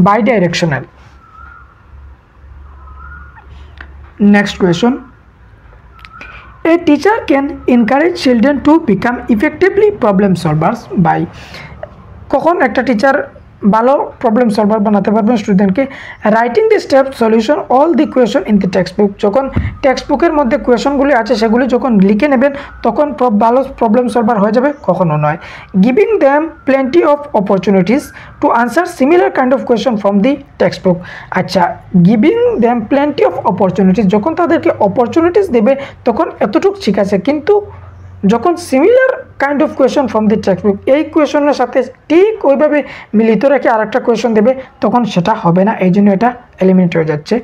bidirectional. Next question, a teacher can encourage children to become effectively problem solvers by, কখন একটা টিচার ভালো প্রবলেম সলভার বানাতে পারবেন স্টুডেন্টকে? Writing the step solution all the question in the text বুক, যখন টেক্সট বুকের মধ্যে কোয়েশনগুলি আছে সেগুলি যখন লিখে নেবেন তখন ভালো প্রবলেম সলভার হয়ে যাবে, কখনো নয়। Giving them plenty of opportunities to answer similar kind of question from the text book. আচ্ছা, giving them plenty of opportunities, যখন তাদেরকে অপরচুনিটিস দেবে তখন এতটুকু ঠিক আছে, কিন্তু যখন similar kind of question from the text বুক, এই কোয়েশনের সাথে ঠিক ওইভাবে মিলিত রেখে আরেকটা কোয়েশন দেবে, তখন সেটা হবে না, এই জন্য এটা এলিমিনেট হয়ে যাচ্ছে।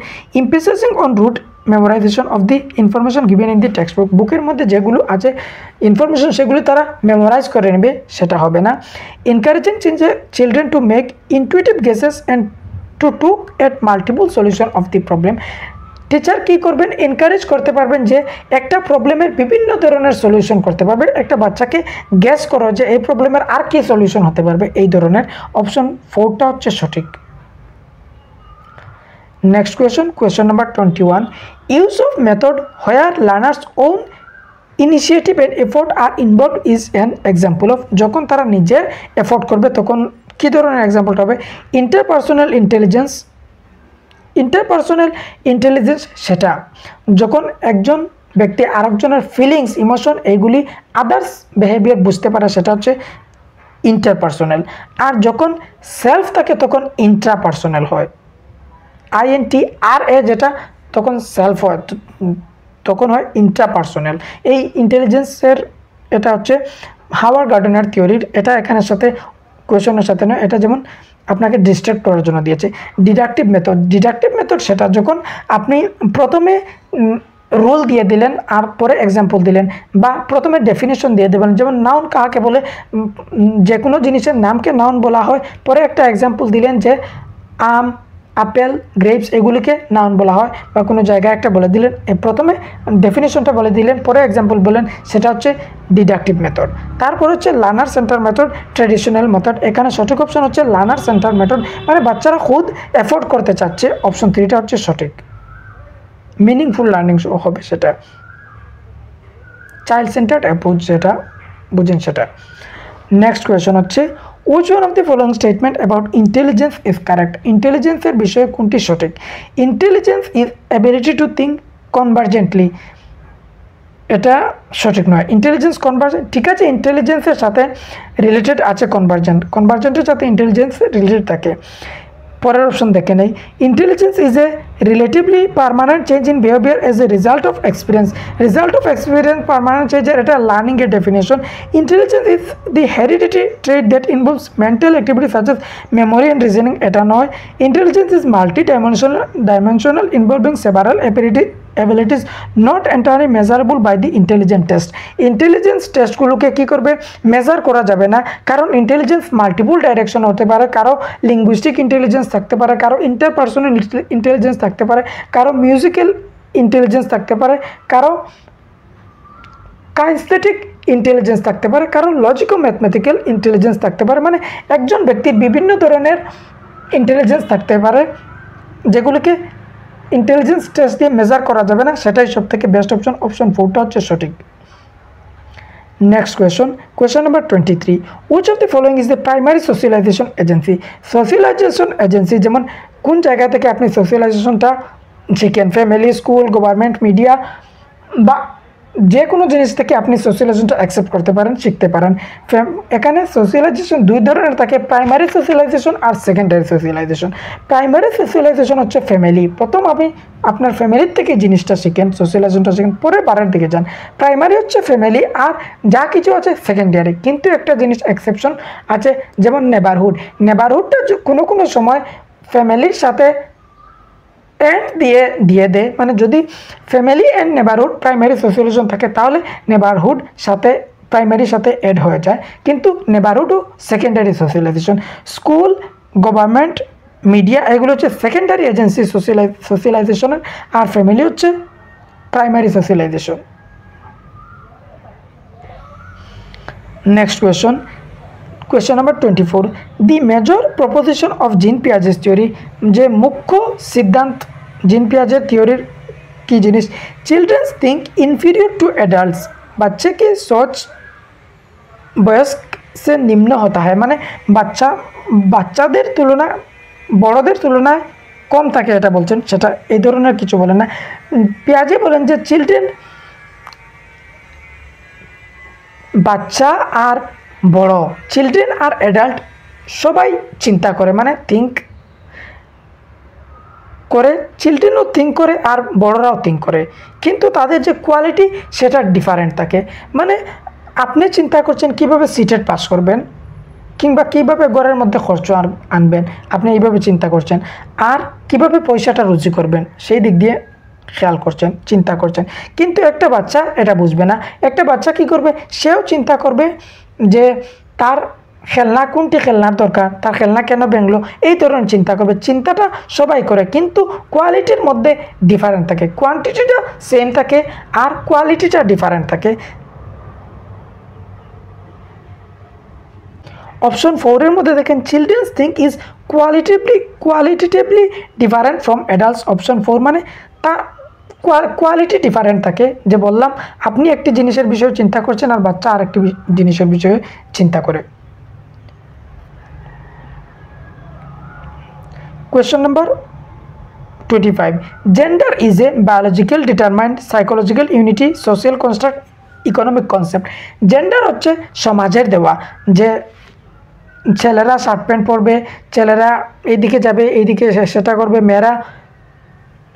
Emphasising on rote memorisation of the information given in the text book, বুকের মধ্যে যেগুলো আছে ইনফরমেশন সেগুলি তারা মেমোরাইজ করে নেবে, সেটা হবে না। Encouraging children to make intuitive guesses and to look at multiple solution of the problem, teacher কী করবেন, এনকারেজ করতে পারবেন যে একটা প্রবলেমের বিভিন্ন ধরনের সলিউশন করতে পারবে, একটা বাচ্চাকে গ্যাস করো যে এই প্রবলেমের আর কি সলিউশন হতে পারবে, এই ধরনের। অপশন 4টা হচ্ছে সঠিক। Next question number 21, use of method where learners own initiative and effort are involve is an example of, যখন তারা নিজে এফোর্ট করবে তখন কী ধরনের এক্সাম্পলটা হবে? ইন্টারপার্সোনাল ইন্টেলিজেন্স, সেটা যখন একজন ব্যক্তি আরেকজনের ফিলিংস, ইমোশন, এইগুলি আদার্স বিহেভিয়ার বুঝতে পারে, সেটা হচ্ছে ইন্টারপার্সোনাল। আর যখন সেলফ থাকে তখন ইন্ট্রাপার্সোনাল হয়, INTRA যেটা, তখন সেলফ হয়, তখন হয় ইন্ট্রাপার্সোনাল। এই ইন্টেলিজেন্সের এটা হচ্ছে হাওয়ার্ড গার্ডনার থিওরির, এটা এখানের সাথে কোয়েশনের সাথে নয়, এটা যেমন আপনাকে ডিস্ট্রাক্ট করার জন্য দিয়েছে। ডিডাকটিভ মেথড সেটা যখন আপনি প্রথমে রুল দিয়ে দিলেন আর পরে এক্সাম্পল দিলেন, বা প্রথমে ডেফিনেশন দিয়ে দেবেন, যেমন নাউন কাকে বলে, যে কোনো জিনিসের নামকে নাউন বলা হয়, পরে একটা এক্সাম্পল দিলেন যে আম, আপেল, গ্রেপস, এগুলিকে নাউন বলা হয়, বা কোনো জায়গায় একটা বলে দিলেন, প্রথমে ডেফিনেশনটা বলে দিলেন পরে এক্সাম্পল বলেন, সেটা হচ্ছে ডিডাকটিভ মেথড। তারপর হচ্ছে learner centre method, traditional method. এখানে সঠিক অপশন হচ্ছে লার্নার সেন্টার মেথড, মানে বাচ্চারা খুদ এফোর্ড করতে চাচ্ছে, অপশন 3টা হচ্ছে সঠিক। মিনিংফুল লার্নিং হবে সেটা, চাইল্ড সেন্টার্ড অ্যাপ্রোচ যেটা বুঝেন সেটা। নেক্সট কোয়েশন হচ্ছে, which one of the following statement about intelligence is correct? ইন্টেলিজেন্সের বিষয়ে কোনটি সঠিক? Intelligence is ability to think convergently, এটা সঠিক নয়। ইন্টেলিজেন্স কনভার্জেন্ট, ঠিক আছে, ইন্টেলিজেন্সের সাথে রিলেটেড আছে কনভার্জেন্টের সাথে ইন্টেলিজেন্স রিলেটেড থাকে। পরের অপশন দেখে নেই, intelligence is a relatively permanent change in behaviour as a result of experience. Result of experience permanent চেঞ্জের এটা লার্নিং এর definition. Intelligence is the heredity trait that involves mental activity such as memory and reasoning, এটা নয়। Intelligence is multi dimensional involving several abilities not entirely measurable by the intelligence test। Intelligence টেস্টগুলোকে কি করবে, measure করা যাবে না, কারণ intelligence multiple direction হতে পারে। কারো লিঙ্গুইস্টিক ইন্টেলিজেন্স থাকতে পারে, কারো ইন্টারপার্সোনাল ইন্টেলিজেন্স থাকতে পারে, কারো মিউজিক্যাল ইন্টেলিজেন্স থাকতে পারে, কারো কাইনেস্থেটিক ইন্টেলিজেন্স থাকতে পারে, কারো লজিক ও ম্যাথমেটিক্যাল ইন্টেলিজেন্স থাকতে পারে। মানে একজন ব্যক্তির বিভিন্ন ধরনের ইন্টেলিজেন্স থাকতে পারে যেগুলোকে ইন্টেলিজেন্স টেস্ট দিয়ে মেজার করা যাবে না, সেটাই সব থেকে বেস্ট অপশন। অপশন 4টা হচ্ছে সঠিক। Next question number 23, which of the following is the primary socialisation agency. Socialisation agency যেমন কোন জায়গা থেকে আপনি সোশ্যালাইজেশনটা শিখেন, ফ্যামিলি, স্কুল, গভর্নমেন্ট, মিডিয়া বা যে কোনো জিনিস থেকে আপনি সোশ্যালাইজেশনটা অ্যাকসেপ্ট করতে পারেন, শিখতে পারেন। এখানে সোশ্যালাইজেশন দুই ধরনের থাকে, প্রাইমারি সোশ্যালাইজেশন আর সেকেন্ডারি সোশ্যালাইজেশন। প্রাইমারি সোশ্যালাইজেশন হচ্ছে ফ্যামিলি, প্রথম আপনি আপনার ফ্যামিলির থেকে জিনিসটা শিখেন, সোশ্যালাইজেশনটা শিখেন, পরে বাড়ির দিকে যান। প্রাইমারি হচ্ছে ফ্যামিলি, আর যা কিছু আছে সেকেন্ডারি। কিন্তু একটা জিনিস এক্সেপশন আছে, যেমন নেবারহুডটা কোনো কোনো সময় ফ্যামিলির সাথে এন্ড দিয়ে দেয়। মানে যদি family and neighbourhood primary socialisation থাকে তাহলে নেবারহুড সাথে প্রাইমারির সাথে অ্যাড হয়ে যায়, কিন্তু নেবারহুডও secondary socialisation. School, government, media এগুলো হচ্ছে সেকেন্ডারি এজেন্সি সোশ্যালাইজেশনের, আর ফ্যামিলি হচ্ছে primary socialisation. Next question number 24, the major proposition of Jean Piaget's theory, যে মুখ্য সিদ্ধান্ত জিন পিয়াজের থিওরির কি জিনিস। চিলড্রেন্স থিঙ্ক ইনফিরিयर टू एडल्ट्स, बच्चे की सोच বয়স্ক সে নিম্ন হতা হয়, মানে বাচ্চাদের তুলনায় বড়দের তুলনায় কম থাকে, এটা বলছেন। সেটা এই ধরনের কিছু বলেন না। পিয়াজে বলেন যে বাচ্চা আর বড়, চিলড্রেন আর অ্যাডাল্ট সবাই চিন্তা করে, মানে থিঙ্ক করে, চিলড্রেনও থিঙ্ক করে আর বড়রাও থিঙ্ক করে, কিন্তু তাদের যে কোয়ালিটি সেটা ডিফারেন্ট থাকে। মানে আপনি চিন্তা করছেন কিভাবে সিটেট পাস করবেন কিংবা কিভাবে ঘরের মধ্যে খরচ আনবেন, আপনি এইভাবে চিন্তা করছেন, আর কিভাবে পয়সাটা রুজি করবেন সেই দিক দিয়ে খেয়াল করছেন, চিন্তা করছেন। কিন্তু একটা বাচ্চা এটা বুঝবে না। একটা বাচ্চা কি করবে, সেও চিন্তা করবে যে তার খেলনা কোনটি খেলনার দরকার, তার খেলনা কেন ভেঙলো, এই ধরনের চিন্তা করবে। চিন্তাটা সবাই করে, কিন্তু কোয়ালিটির মধ্যে ডিফারেন্ট থাকে। কোয়ান্টিটিটা সেম থাকে আর কোয়ালিটিটা ডিফারেন্ট থাকে। অপশন 4 এর মধ্যে দেখেন children's think is qualitatively different from adults. Option 4 মানে তা কোয়ালিটি ডিফারেন্ট থাকে। যে বললাম, আপনি একটি জিনিসের বিষয়ে চিন্তা করছেন আর বাচ্চা আরেকটি জিনিসের বিষয়ে চিন্তা করে। Question number 25, gender is a biological determined psychological unity social construct economic concept। Gender হচ্ছে সমাজের দেওয়া, যে ছেলেরা শার্ট প্যান্ট পরবে, ছেলেরা এইদিকে যাবে, এইদিকে সেটা করবে, মেয়েরা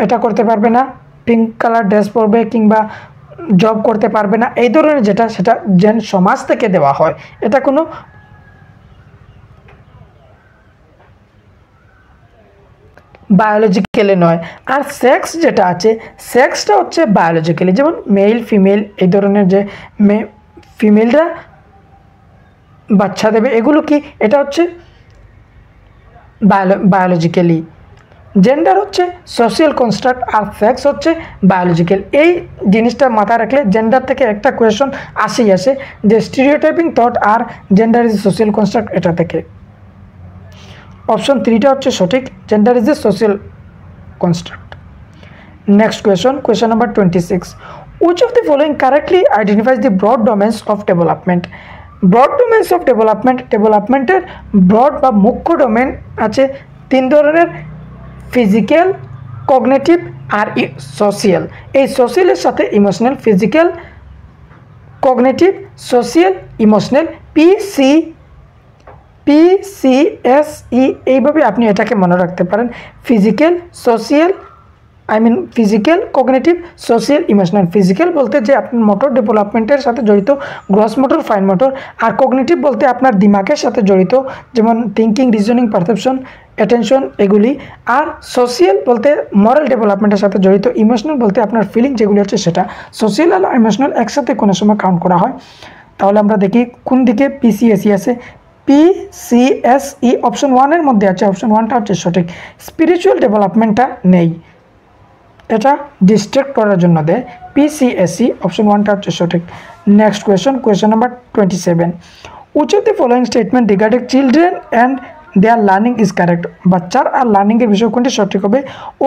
এটা করতে পারবে না, পিঙ্ক কালার ড্রেস পরবে কিংবা জব করতে পারবে না, এই ধরনের সেটা সমাজ থেকে দেওয়া হয়। এটা কোনো বায়োলজিক্যালি নয়। আর সেক্স যেটা আছে, সেক্সটা হচ্ছে বায়োলজিক্যালি, যেমন মেল ফিমেল, এই ধরনের যে ফিমেলরা বাচ্চা দেবে, এগুলো কি, এটা হচ্ছে বায়োলজিক্যালি। জেন্ডার হচ্ছে সোশ্যাল কনস্ট্রাক্ট আর সেক্স হচ্ছে বায়োলজিক্যাল। এই জিনিসটা মাথায় রাখলে জেন্ডার থেকে একটা কোয়েশন আসে যে স্টিরিওটাইপিং থট আর জেন্ডার ইজ সোশ্যাল কনস্ট্রাক্ট, এটা থেকে। অপশন 3টা হচ্ছে সঠিক, gender is a social construct. Next question number 26, which of the following correctly identifies the broad domains of development। Broad domains of ডেভেলপমেন্টের ব্রড বা মুখ্য ডোমেন আছে 3 ধরনের, ফিজিক্যাল, কগনিটিভ আর সোশিয়াল। এই সোশিয়ালের সাথে emotional, physical, cognitive, social, emotional, PCSE এইভাবে আপনি এটাকে মনে রাখতে পারেন। Physical, social, physical, cognitive, social, emotional. Physical বলতে যে আপনার মোটর ডেভেলপমেন্টের সাথে জড়িত, গ্রস মোটর, ফাইন মোটর। আর কগনিটিভ বলতে আপনার দিমাগের সাথে জড়িত, যেমন থিঙ্কিং, রিজনিং, পারসেপশন, অ্যাটেনশন এগুলি। আর সোশিয়াল বলতে মরাল ডেভেলপমেন্টের সাথে জড়িত। ইমোশনাল বলতে আপনার ফিলিং যেগুলি হচ্ছে সেটা। সোশিয়াল আর ইমোশনাল একসাথে কোনো সময় কাউন্ট করা হয়। তাহলে আমরা দেখি কোন দিকে PCSE আছে। PCSE অপশন 1-এর মধ্যে আছে, অপশন 1টা হচ্ছে সঠিক। স্পিরিচুয়াল ডেভেলপমেন্টটা নেই, এটা ডিস্ট্রাক্ট করার জন্য দেয়। PCSE অপশন 1টা হচ্ছে সঠিক। Next question number 27। Which of the following statement regarding children and their learning is correct? বাচ্চার আর লার্নিংয়ের বিষয় কোনটি সঠিক হবে?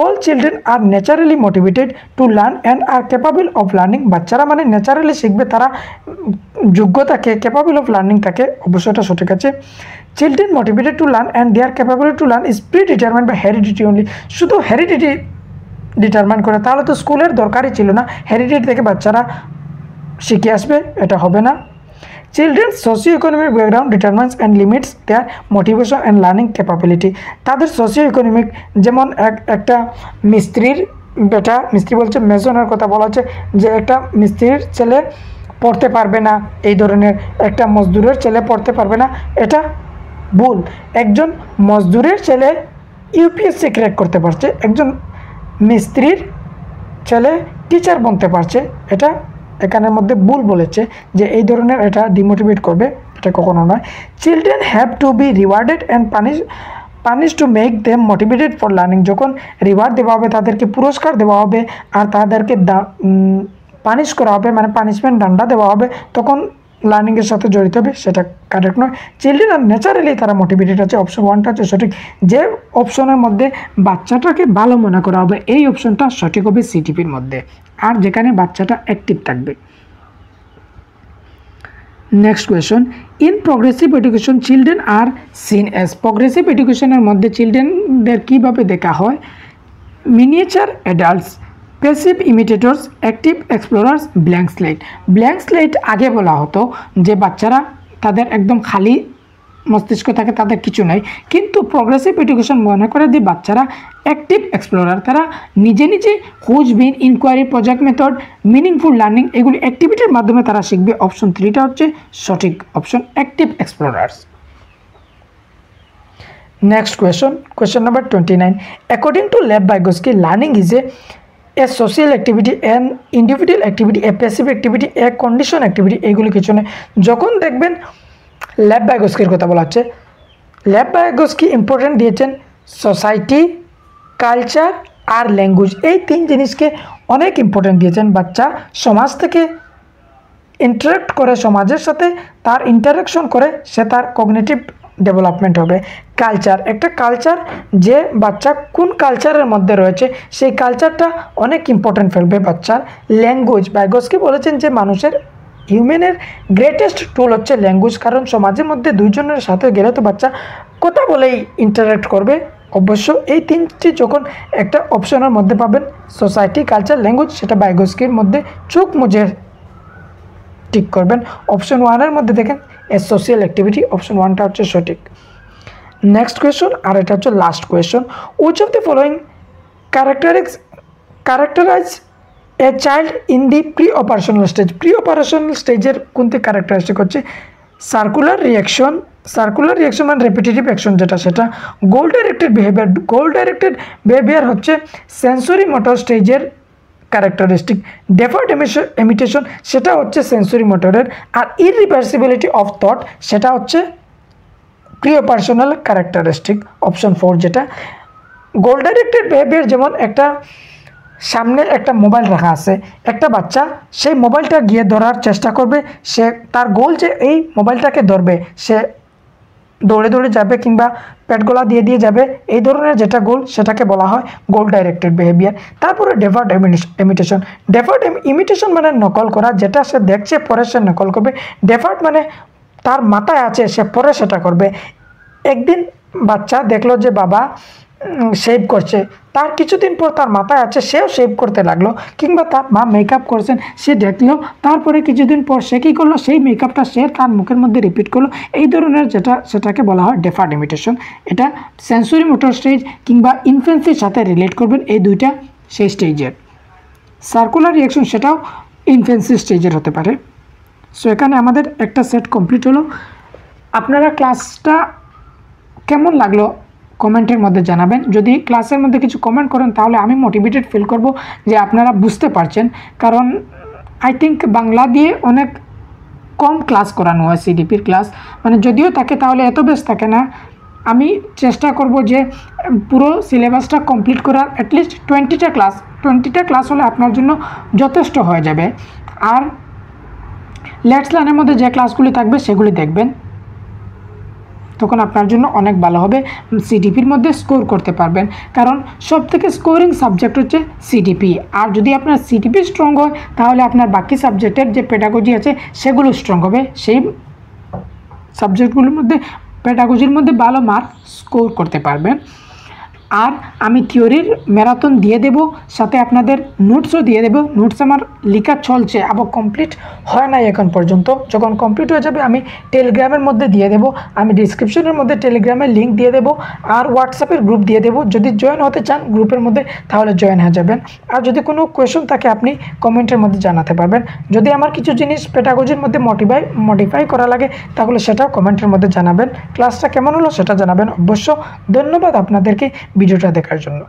All children are naturally motivated to learn and are capable of learning. বাচ্চারা মানে ন্যাচারালি শিখবে, তারা যোগ্য থাকে, ক্যাপাবল অফ লার্নিং থাকে, অবশ্যই এটা সঠিক আছে। Children motivated to learn and they are capable to learn is predetermined by heredity only. শুধু হেরিডিটি ডিটারমাইন করে, তাহলে তো স্কুলের দরকারই ছিল না, হেরিডিটি থেকে বাচ্চারা শিখে আসবে, এটা হবে না। Children socio economic background determines and limits their motivation and learning capability. তাদের সোশিও ইকোনমিক, যেমন একটা মিস্ত্রির বেটা, মিস্ত্রি বলছে মেজনের কথা বলা হচ্ছে, যে একটা মিস্ত্রির ছেলে পড়তে পারবে না, এই ধরনের একটা মজদুরের ছেলে পড়তে পারবে না, এটা ভুল। একজন মজদুরের ছেলে UPSC ক্র্যাক করতে পারছে, একজন মিস্ত্রির ছেলে টিচার বনতে পারছে, এটা এখানের মধ্যে ভুল বলেছে, যে এই ধরনের এটা ডিমোটিভেট করবে, এটা কখনো নয়। Children have to B rewarded and punish to make them motivated for learning. যখন রিওয়ার্ড দেওয়া হবে, তাদেরকে পুরস্কার দেওয়া হবে, আর তাদেরকে পানিশ করা হবে, মানে পানিশমেন্ট, ডান্ডা দেওয়া হবে, তখন লার্নিংয়ের সাথে জড়িত হবে, সেটা কারেক্ট নয়। চিলড্রেন আর ন্যাচারালি তারা মোটিভেটেড আছে, অপশন 1টা হচ্ছে সঠিক। যে অপশনের মধ্যে বাচ্চাটাকে ভালো মনে করা হবে, এই অপশনটা সঠিক হবে CTPর মধ্যে, আর যেখানে বাচ্চাটা অ্যাক্টিভ থাকবে। Next question. In progressive education children are seen as. Progressive এডুকেশনের মধ্যে চিলড্রেনদের কীভাবে দেখা হয়? Miniature adults, passive imitators, active explorers, blank slate. Blank slate আগে বলা হতো যে বাচ্চারা তাদের একদম খালি মস্তিষ্ক থাকে, তাদের কিছু নাই, কিন্তু প্রোগ্রেসিভ এডুকেশন মনে করে যে বাচ্চারা অ্যাক্টিভ এক্সপ্লোরার, তারা নিজে নিজে খুঁজবিন, inquiry, project method, meaningful learning এগুলি অ্যাক্টিভিটির মাধ্যমে তারা শিখবে। অপশন 3টা হচ্ছে সঠিক, option active explorers. Next question number 29। According to Lev Vygotsky, learning is a social activity, an individual activity, a passive activity, a condition activity, এগুলো কিছু নয়। যখন দেখবেন লেভ ভাইগোস্কির কথা বলা হচ্ছে, লেভ ভাইগোস্কি ইম্পর্টেন্ট দিয়েছেন সোসাইটি, কালচার আর ল্যাঙ্গুয়েজ, এই 3 জিনিসকে অনেক ইম্পর্টেন্ট দিয়েছেন। বাচ্চা সমাজ থেকে ইন্টারাক্ট করে, সমাজের সাথে তার ইন্টারাকশন করে, সে তার কগনিটিভ ডেভেলপমেন্ট হবে। কালচার, একটা কালচার, যে বাচ্চা কোন কালচারের মধ্যে রয়েছে সেই কালচারটা অনেক ইম্পর্টেন্ট ফেলবে বাচ্চার। ল্যাঙ্গুয়েজ, ভাইগোস্কি বলেছেন যে মানুষের, হিউম্যানের গ্রেটেস্ট টুল হচ্ছে ল্যাঙ্গুয়েজ, কারণ সমাজের মধ্যে দুইজনের সাথে গেলে তো বাচ্চা কথা বলেই ইন্টারাক্ট করবে। অবশ্য এই 3টি যখন একটা অপশনের মধ্যে পাবেন, সোসাইটি, কালচার, ল্যাঙ্গুয়েজ, সেটা ভাইগোস্কির মধ্যে চোখ মুজে ঠিক করবেন। অপশন 1-এর মধ্যে দেখেন এ সোশিয়াল অ্যাক্টিভিটি, অপশন 1টা হচ্ছে সঠিক। নেক্সট কোয়েশ্চন, আর এটা হচ্ছে last question. Which of the following characterise a child in the pre operational stage? Pre operational স্টেজের কোনটি ক্যারেক্টারিস্টিক হচ্ছে? সার্কুলার রিয়াকশন মানে রেপিটেটিভ অ্যাকশন যেটা, সেটা। গোল ডাইরেক্টেড বিহেভিয়ার হচ্ছে সেন্সরি মোটর স্টেজের ক্যারেক্টারিস্টিক। ডেফার্ড ইমিটেশন সেটা হচ্ছে সেন্সরি মোটরের। আর ইরিভার্সিবিলিটি অফ থট সেটা হচ্ছে প্রি অপারেশনাল ক্যারেক্টারিস্টিক, অপশন 4 যেটা। গোল ডাইরেক্টেড বিহেভিয়ার, যেমন একটা সামনে একটা মোবাইল রাখা আছে, একটা বাচ্চা সেই মোবাইলটা গিয়ে ধরার চেষ্টা করবে, সে তার গোল যে এই মোবাইলটাকে ধরবে, সে দৌড়ে দৌড়ে যাবে কিংবা পেট গলা দিয়ে যাবে, এই ধরনের যেটা গোল সেটাকে বলা হয় গোল ডাইরেক্টেড বিহেভিয়ার। তারপরে ডেফার্ড ইমিটেশন মানে নকল করা, যেটা সে দেখছে পরে সে নকল করবে। ডেফার্ড মানে তার মাথায় আছে, সে পরে সেটা করবে। একদিন বাচ্চা দেখলো যে বাবা শেভ করছে, তার কিছুদিন পর তার মাথায় আছে সেও শেভ করতে লাগলো, কিংবা তার মা মেকআপ করছেন সে দেখলো, তারপরে কিছুদিন পর সে কী করলো সেই মেকআপটা সে তার মুখের মধ্যে রিপিট করলো। এই ধরনের সেটাকে বলা হয় ডেফার্ড ইমিটেশন। এটা সেন্সরি মোটর স্টেজ কিংবা ইনফ্যান্সির সাথে রিলেট করবেন, এই দুইটা সেই স্টেজের। সার্কুলার রিয়াকশন সেটাও ইনফ্যান্সি স্টেজের হতে পারে। সো এখানে আমাদের একটা সেট কমপ্লিট হলো। আপনারা ক্লাসটা কেমন লাগলো কমেন্টের মধ্যে জানাবেন। যদি ক্লাসের মধ্যে কিছু কমেন্ট করেন তাহলে আমি মোটিভেটেড ফিল করব যে আপনারা বুঝতে পারছেন, কারণ আই থিঙ্ক বাংলা দিয়ে অনেক কম ক্লাস করানো হয় সিডিপির ক্লাস, মানে যদিও থাকে তাহলে এত বেশ থাকে না। আমি চেষ্টা করব যে পুরো সিলেবাসটা কমপ্লিট করার, অ্যাটলিস্ট 20টা ক্লাস হলে আপনার জন্য যথেষ্ট হয়ে যাবে। আর লেটস লার্নের মধ্যে যে ক্লাসগুলি থাকবে সেগুলি দেখবেন, তখন আপনার জন্য অনেক ভালো হবে। সিডিপির মধ্যে স্কোর করতে পারবেন, কারণ সব থেকে স্কোরিং সাবজেক্ট হচ্ছে সিডিপি। আর যদি আপনার সিডিপি স্ট্রং হয় তাহলে আপনার বাকি সাবজেক্টের যে পেডাগজি আছে সেগুলো স্ট্রং হবে। সেই সাবজেক্টগুলোর মধ্যে পেডাগজির মধ্যে ভালো মার্ক স্কোর করতে পারবেন। আর আমি থিওরির ম্যারাথন দিয়ে দেব, সাথে আপনাদের নোটসও দিয়ে দেব। নোটস আমার লেখা চলছে, আবার কমপ্লিট হয় নাই এখন পর্যন্ত। যখন কমপ্লিট হয়ে যাবে আমি টেলিগ্রামের মধ্যে দিয়ে দেব, আমি ডিসক্রিপশনের মধ্যে টেলিগ্রামের লিঙ্ক দিয়ে দেব, আর হোয়াটসঅ্যাপের গ্রুপ দিয়ে দেব। যদি জয়েন হতে চান গ্রুপের মধ্যে তাহলে জয়েন হয়ে যাবেন। আর যদি কোনো কোয়েশন থাকে আপনি কমেন্টের মধ্যে জানাতে পারবেন। যদি আমার কিছু জিনিস পেডাগজির মধ্যে মডিফাই করা লাগে তাহলে সেটাও কমেন্টের মধ্যে জানাবেন। ক্লাসটা কেমন হলো সেটা জানাবেন অবশ্য। ধন্যবাদ আপনাদেরকে ভিডিওটা দেখার জন্য।